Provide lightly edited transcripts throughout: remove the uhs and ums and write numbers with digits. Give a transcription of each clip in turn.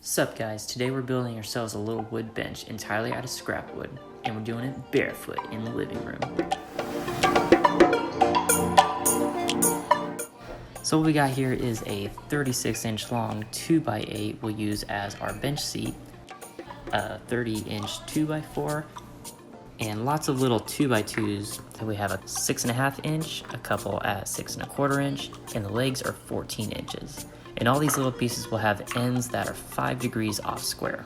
Sup guys, today we're building ourselves a little wood bench entirely out of scrap wood, and we're doing it barefoot in the living room. So what we got here is a 36-inch long 2x8 we'll use as our bench seat, a 30-inch 2x4, and lots of little 2x2s. So we have a 6.5 inch, a couple at 6.25 inch, and the legs are 14 inches. And all these little pieces will have ends that are 5 degrees off square.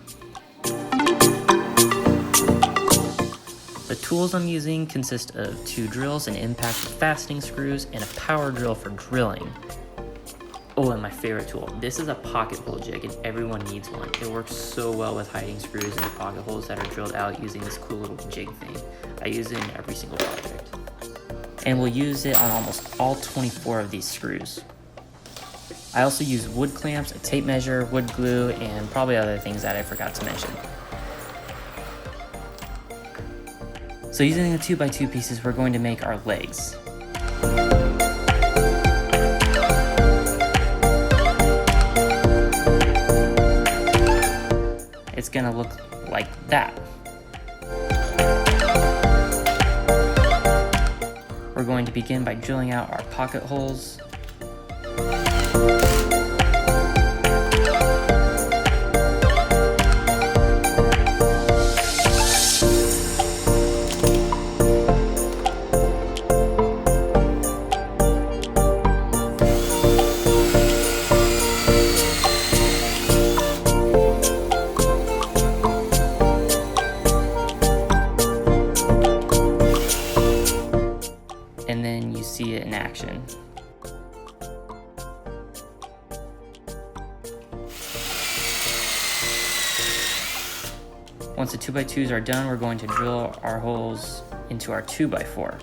The tools I'm using consist of 2 drills, an impact with fastening screws, and a power drill for drilling. Oh, and my favorite tool. This is a pocket hole jig, and everyone needs one. It works so well with hiding screws into pocket holes that are drilled out using this cool little jig thing. I use it in every single project. And we'll use it on almost all 24 of these screws. I also use wood clamps, a tape measure, wood glue, and probably other things that I forgot to mention. So using the 2x2 pieces, we're going to make our legs. It's gonna look like that. We're going to begin by drilling out our pocket holes. And then you see it in action. Once the 2x2s are done, we're going to drill our holes into our 2x4.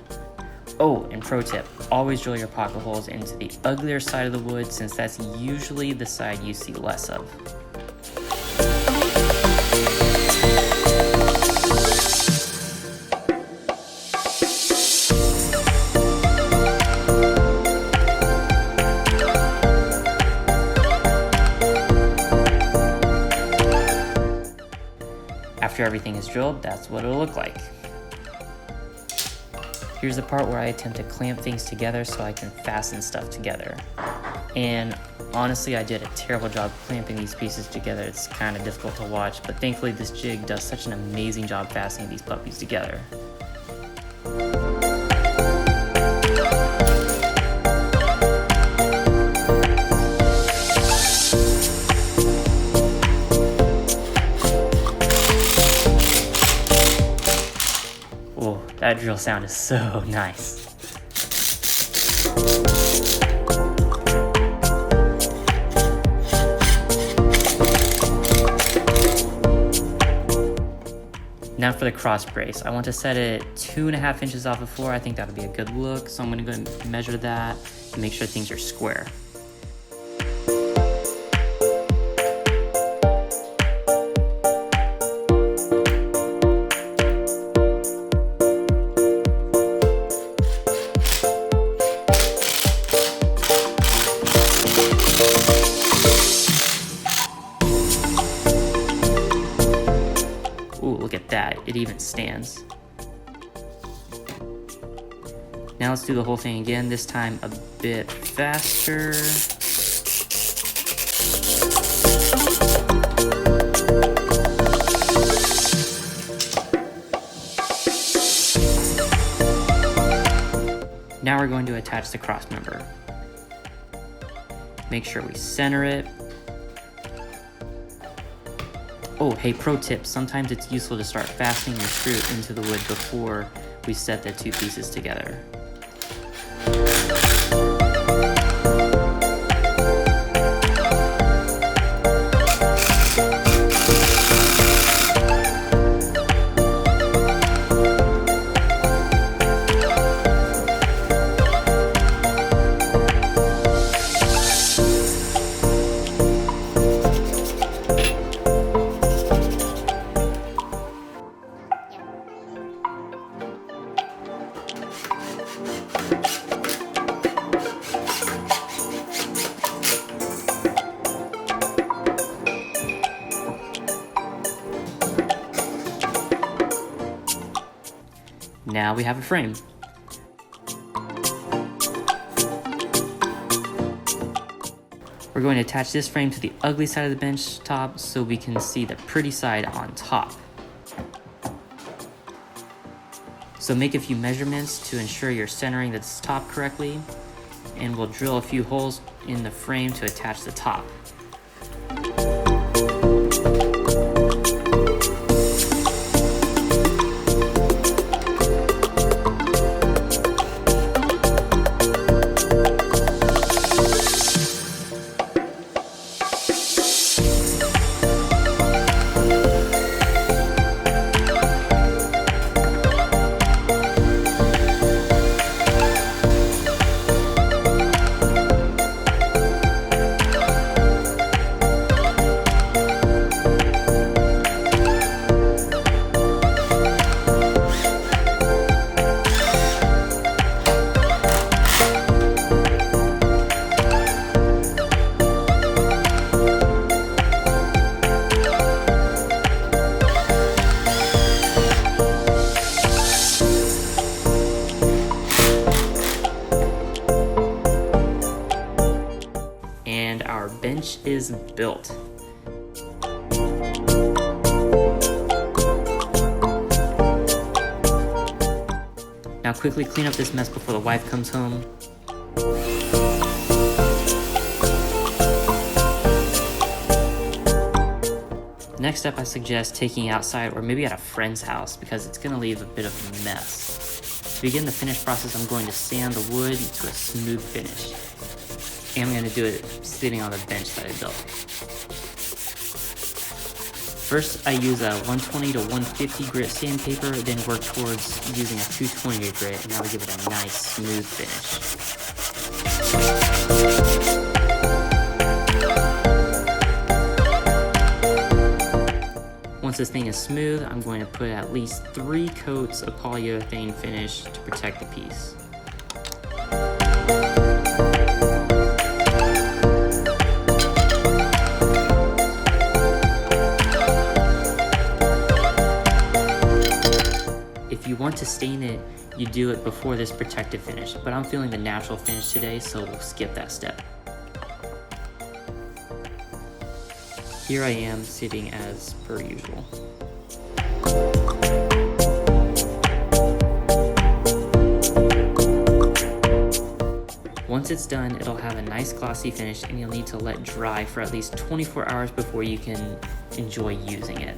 Oh, and pro tip, always drill your pocket holes into the uglier side of the wood, since that's usually the side you see less of. After everything is drilled, that's what it'll look like. Here's the part where I attempt to clamp things together so I can fasten stuff together. And honestly, I did a terrible job clamping these pieces together. It's kind of difficult to watch, but thankfully this jig does such an amazing job fastening these puppies together. Oh, that drill sound is so nice. Now for the cross brace. I want to set it 2.5 inches off the floor. I think that'll be a good look. So I'm gonna go and measure that and make sure things are square. Ooh, look at that, it even stands. Now let's do the whole thing again, this time a bit faster. Now we're going to attach the cross member. Make sure we center it. Oh, hey, pro tip, sometimes it's useful to start fastening your screw into the wood before we set the 2 pieces together. Now we have a frame. We're going to attach this frame to the ugly side of the bench top so we can see the pretty side on top. So make a few measurements to ensure you're centering this top correctly, and we'll drill a few holes in the frame to attach the top. And our bench is built. Now quickly clean up this mess before the wife comes home. Next up, I suggest taking it outside or maybe at a friend's house because it's going to leave a bit of a mess. To begin the finish process, I'm going to sand the wood to a smooth finish. And I'm going to do it sitting on the bench that I built. First, I use a 120 to 150 grit sandpaper, then work towards using a 220 grit, and that will give it a nice smooth finish. Once this thing is smooth, I'm going to put at least 3 coats of polyurethane finish to protect the piece. If you want to stain it, you do it before this protective finish, but I'm feeling the natural finish today, so we'll skip that step. Here I am sitting as per usual. Once it's done, it'll have a nice glossy finish and you'll need to let dry for at least 24 hours before you can enjoy using it.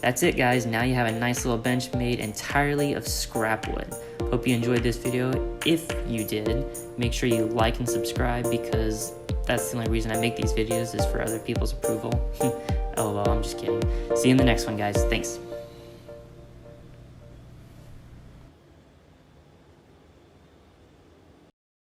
That's it guys, now you have a nice little bench made entirely of scrap wood. Hope you enjoyed this video. If you did, make sure you like and subscribe because that's the only reason I make these videos is for other people's approval. LOL, I'm just kidding. See you in the next one guys, thanks.